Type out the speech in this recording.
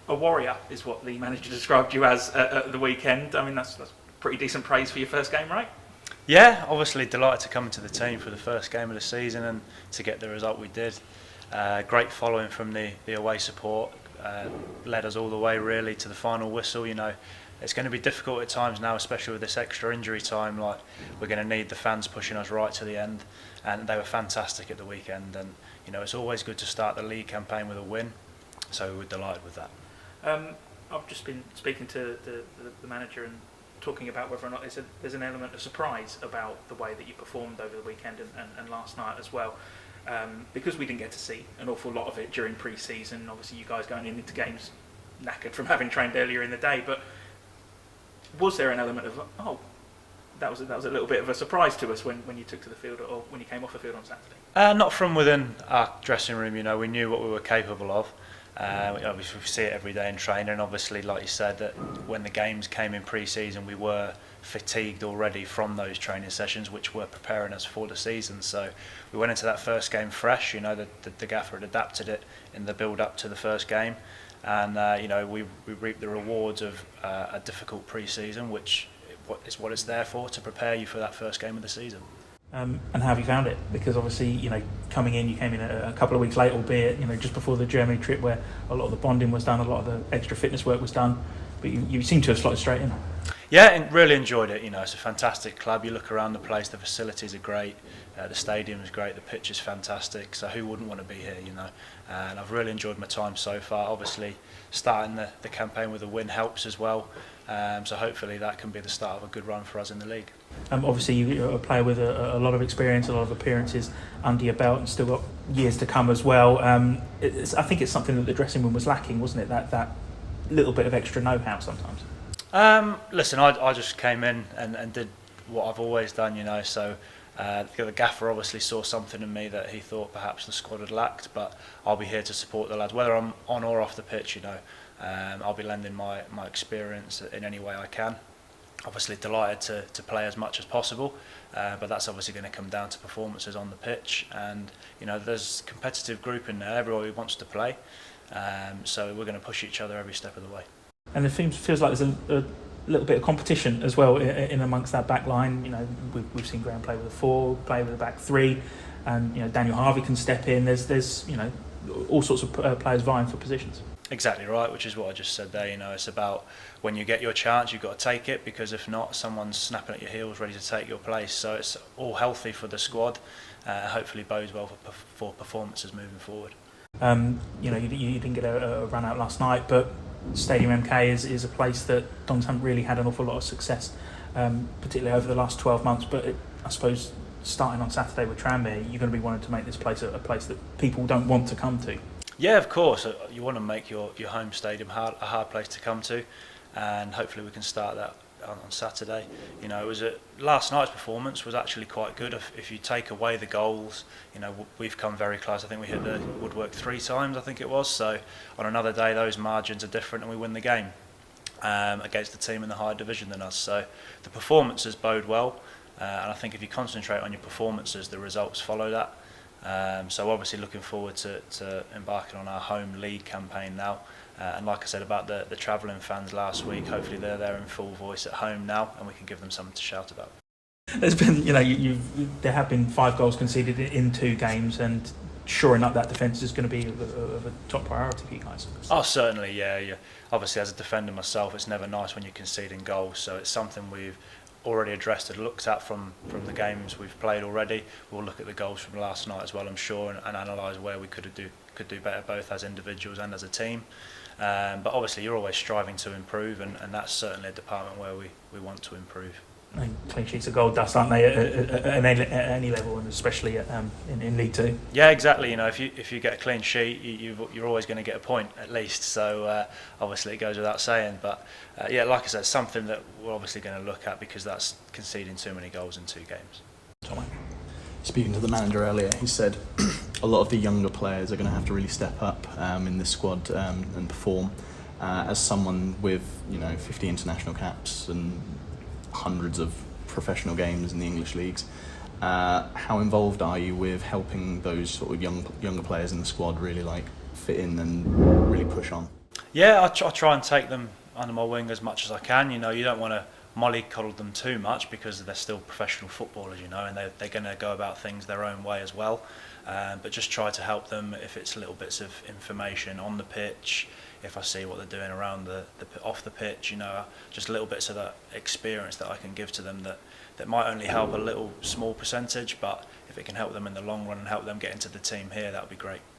a warrior is what the manager described you as at the weekend. I mean, that's pretty decent praise for your first game, right? Yeah, obviously delighted to come into the team for the first game of the season and to get the result we did. Great following from the away support, led us all the way really to the final whistle. You know, it's going to be difficult at times now, especially with this extra injury time. Like, we're going to need the fans pushing us right to the end, and they were fantastic at the weekend. And you know, it's always good to start the league campaign with a win, so we're delighted with that. I've just been speaking to the manager and talking about whether or not there's an element of surprise about the way that you performed over the weekend and last night as well, because we didn't get to see an awful lot of it during pre-season. Obviously, you guys going into games knackered from having trained earlier in the day, but was there an element of that was a little bit of a surprise to us when you took to the field or when you came off the field on Saturday? Not from within our dressing room. You know, we knew what we were capable of. Obviously, we see it every day in training, and obviously, like you said, that when the games came in pre-season, we were fatigued already from those training sessions, which were preparing us for the season. So we went into that first game fresh. You know, the gaffer had adapted it in the build-up to the first game, and you know, we reaped the rewards of a difficult pre-season, which is what it's there for, to prepare you for that first game of the season. And how have you found it? Because obviously, you know, coming in, you came in a couple of weeks late, albeit, you know, just before the Germany trip, where a lot of the bonding was done, a lot of the extra fitness work was done, but you seem to have slotted straight in. Yeah, and really enjoyed it. You know, it's a fantastic club. You look around the place, the facilities are great, the stadium is great, the pitch is fantastic. So who wouldn't want to be here? You know, and I've really enjoyed my time so far. Obviously, starting the campaign with a win helps as well. So hopefully that can be the start of a good run for us in the league. Obviously, you're a player with a lot of experience, a lot of appearances under your belt, and still got years to come as well. I think it's something that the dressing room was lacking, wasn't it? That little bit of extra know-how sometimes. Listen, I just came in and did what I've always done, you know. So the gaffer obviously saw something in me that he thought perhaps the squad had lacked, but I'll be here to support the lads, whether I'm on or off the pitch, you know. I'll be lending my experience in any way I can. Obviously delighted to play as much as possible, but that's obviously going to come down to performances on the pitch. And you know, there's a competitive group in there, everybody wants to play, so we're going to push each other every step of the way. And it feels like there's a little bit of competition as well in amongst that back line. You know, we've seen Graham play with a 4, play with a back 3, and you know, Daniel Harvey can step in. There's you know, all sorts of players vying for positions. Exactly right, which is what I just said there. You know, it's about when you get your chance, you've got to take it, because if not, someone's snapping at your heels ready to take your place. So it's all healthy for the squad, hopefully bodes well for performances moving forward. You know, you didn't get a run out last night, but Stadium MK is a place that Dons haven't really had an awful lot of success, particularly over the last 12 months. But I suppose starting on Saturday with Tranmere, you're going to be wanting to make this place a place that people don't want to come to. Yeah, of course. You want to make your home stadium a hard place to come to, and hopefully we can start that on Saturday. You know, last night's performance was actually quite good. If you take away the goals, you know, we've come very close. I think we hit the woodwork 3 times, I think it was. So on another day, those margins are different, and we win the game against the team in the higher division than us. So the performances bode well, and I think if you concentrate on your performances, the results follow that. So obviously looking forward to embarking on our home league campaign now, and like I said about the travelling fans last week, hopefully they're there in full voice at home now, and we can give them something to shout about. There's been, you know, there have been 5 goals conceded in 2 games, and shoring up that defence is going to be of a top priority for you guys. Oh, certainly, yeah. Obviously, as a defender myself, it's never nice when you're conceding goals, so it's something we've already addressed and looked at from the games we've played already. We'll look at the goals from last night as well, I'm sure, and analyse where we could do better, both as individuals and as a team. But obviously you're always striving to improve, and that's certainly a department where we want to improve. And clean sheets are gold dust, aren't they, at any level, and especially in League 2? Yeah, exactly. You know, if you get a clean sheet, you're always going to get a point at least. So obviously it goes without saying. But yeah, like I said, something that we're obviously going to look at, because that's conceding too many goals in 2 games. Tom. Speaking to the manager earlier, he said a lot of the younger players are going to have to really step up in this squad and perform. As someone with 50 international caps and hundreds of professional games in the English leagues, how involved are you with helping those sort of younger players in the squad really fit in and really push on? Yeah, I try and take them under my wing as much as I can. You know, you don't want to mollycoddle them too much because they're still professional footballers, you know, and they're going to go about things their own way as well. But just try to help them if it's little bits of information on the pitch, if I see what they're doing around the off the pitch, you know, just little bits of that experience that I can give to them that might only help a little small percentage, but if it can help them in the long run and help them get into the team here, that would be great.